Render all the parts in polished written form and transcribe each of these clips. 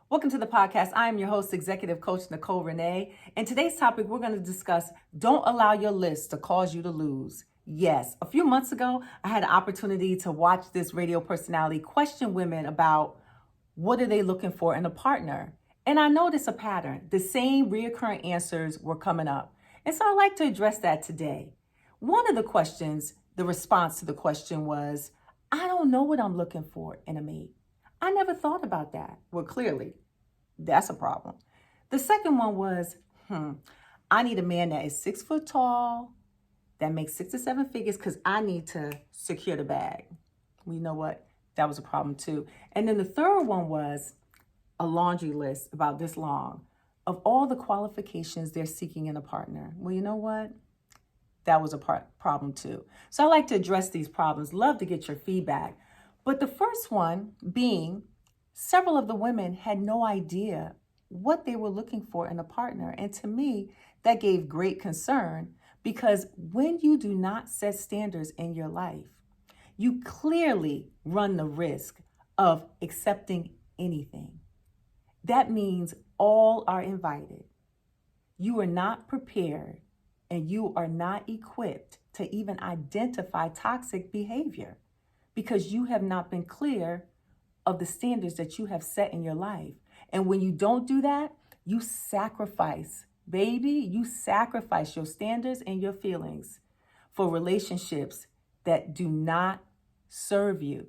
Welcome to the podcast. I am your host, Executive Coach Nicole-Renee. And today's topic, we're going to discuss don't allow your list to cause you to lose. Yes, a few months ago, I had an opportunity to watch this radio personality question women about what are they looking for in a partner. And I noticed a pattern. The same reoccurring answers were coming up. And so I'd like to address that today. One of the questions, the response to the question was, I don't know what I'm looking for in a mate. I never thought about that. Well, clearly, that's a problem. The second one was, I need a man that is 6 foot tall, that makes 6 to 7 figures, because I need to secure the bag. Well, you know what? That was a problem too. And then the third one was a laundry list about this long of all the qualifications they're seeking in a partner. Well, you know what? That was a problem too. So I like to address these problems. Love to get your feedback. But the first one being, several of the women had no idea what they were looking for in a partner. And to me, that gave great concern because when you do not set standards in your life, you clearly run the risk of accepting anything. That means all are invited. You are not prepared and you are not equipped to even identify toxic behavior because you have not been clear of the standards that you have set in your life. And when you don't do that, you sacrifice, baby, you sacrifice your standards and your feelings for relationships that do not serve you.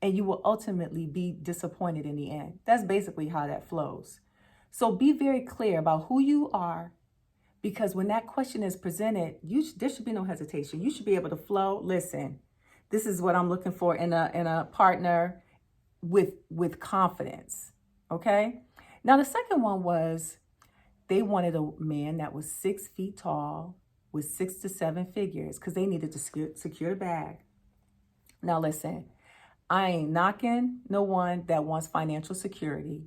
And you will ultimately be disappointed in the end. That's basically how that flows. So be very clear about who you are, because when that question is presented, there should be no hesitation. You should be able to flow. Listen, this is what I'm looking for in a partner with confidence, okay? Now, the second one was they wanted a man that was 6 feet tall with 6 to 7 figures because they needed to secure the bag. Now, listen, I ain't knocking no one that wants financial security,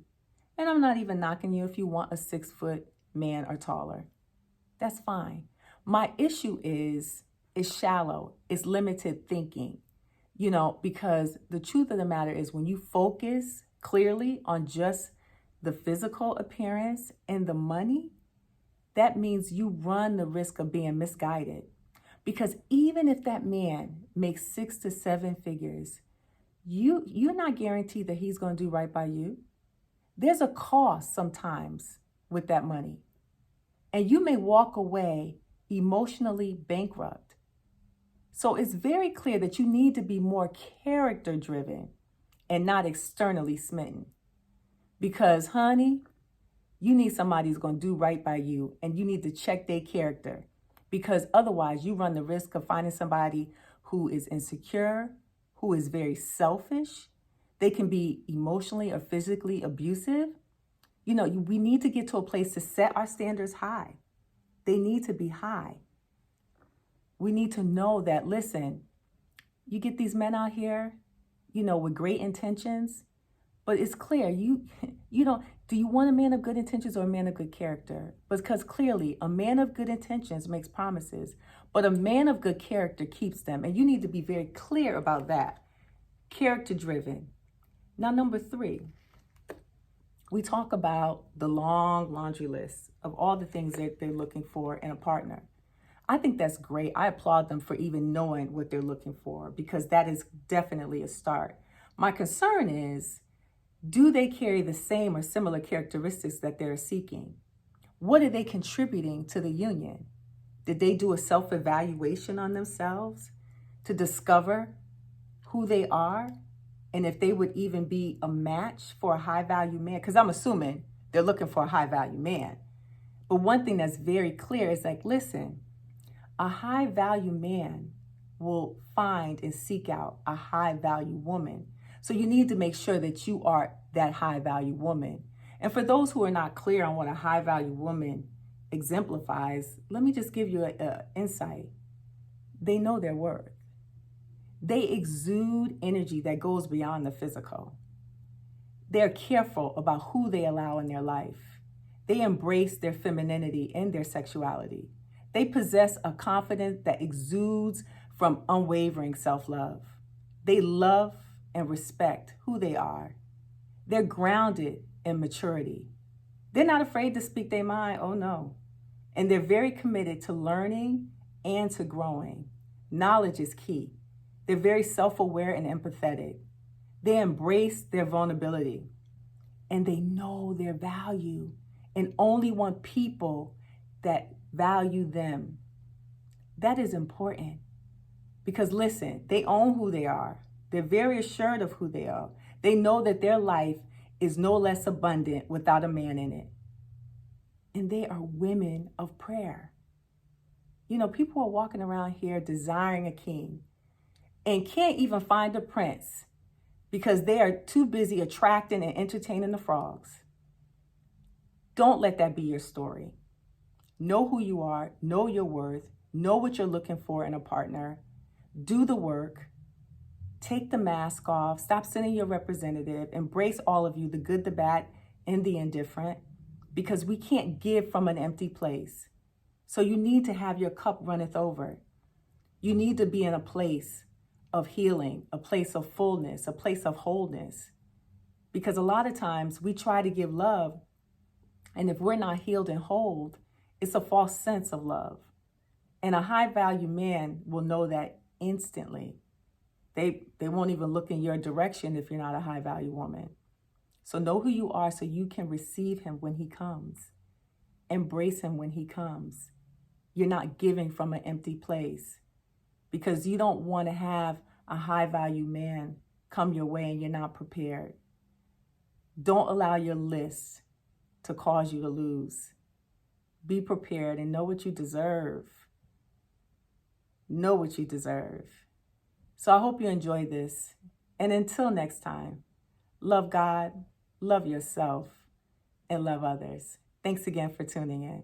and I'm not even knocking you if you want a 6 foot man or taller. That's fine. My issue is shallow, it's limited thinking, because the truth of the matter is when you focus clearly on just the physical appearance and the money, that means you run the risk of being misguided. Because even if that man makes 6 to 7 figures, you're not guaranteed that he's going to do right by you. There's a cost sometimes with that money. And you may walk away emotionally bankrupt. So it's very clear that you need to be more character driven and not externally smitten. Because, honey, you need somebody who's going to do right by you, and you need to check their character. Because otherwise, you run the risk of finding somebody who is insecure, who is very selfish. They can be emotionally or physically abusive. We need to get to a place to set our standards high. They need to be high. We need to know that, listen, you get these men out here, with great intentions, but it's clear, do you want a man of good intentions or a man of good character? Because clearly, a man of good intentions makes promises, but a man of good character keeps them. And you need to be very clear about that. Character driven. Now, number 3. We talk about the long laundry list of all the things that they're looking for in a partner. I think that's great. I applaud them for even knowing what they're looking for because that is definitely a start. My concern is, do they carry the same or similar characteristics that they're seeking? What are they contributing to the union? Did they do a self-evaluation on themselves to discover who they are? And if they would even be a match for a high-value man, because I'm assuming they're looking for a high-value man. But one thing that's very clear is listen, a high-value man will find and seek out a high-value woman. So you need to make sure that you are that high-value woman. And for those who are not clear on what a high-value woman exemplifies, let me just give you an insight. They know their worth. They exude energy that goes beyond the physical. They're careful about who they allow in their life. They embrace their femininity and their sexuality. They possess a confidence that exudes from unwavering self-love. They love and respect who they are. They're grounded and maturity. They're not afraid to speak their mind. Oh no. And they're very committed to learning and to growing. Knowledge is key. They're very self-aware and empathetic. They embrace their vulnerability and they know their value and only want people that value them. That is important because listen, they own who they are. They're very assured of who they are. They know that their life is no less abundant without a man in it. And they are women of prayer. You know, people are walking around here desiring a king and can't even find a prince because they are too busy attracting and entertaining the frogs. Don't let that be your story. Know who you are, know your worth, know what you're looking for in a partner, do the work, take the mask off, stop sending your representative, embrace all of you, the good, the bad, and the indifferent, because we can't give from an empty place. So you need to have your cup runneth over. You need to be in a place of healing, a place of fullness, a place of wholeness. Because a lot of times we try to give love, and if we're not healed and whole, it's a false sense of love. And a high value man will know that instantly. They won't even look in your direction if you're not a high value woman. So know who you are so you can receive him when he comes. Embrace him when he comes. You're not giving from an empty place because you don't want to have a high value man come your way and you're not prepared. Don't allow your list to cause you to lose. Be prepared and know what you deserve. Know what you deserve. So I hope you enjoyed this. And until next time, love God, love yourself, and love others. Thanks again for tuning in.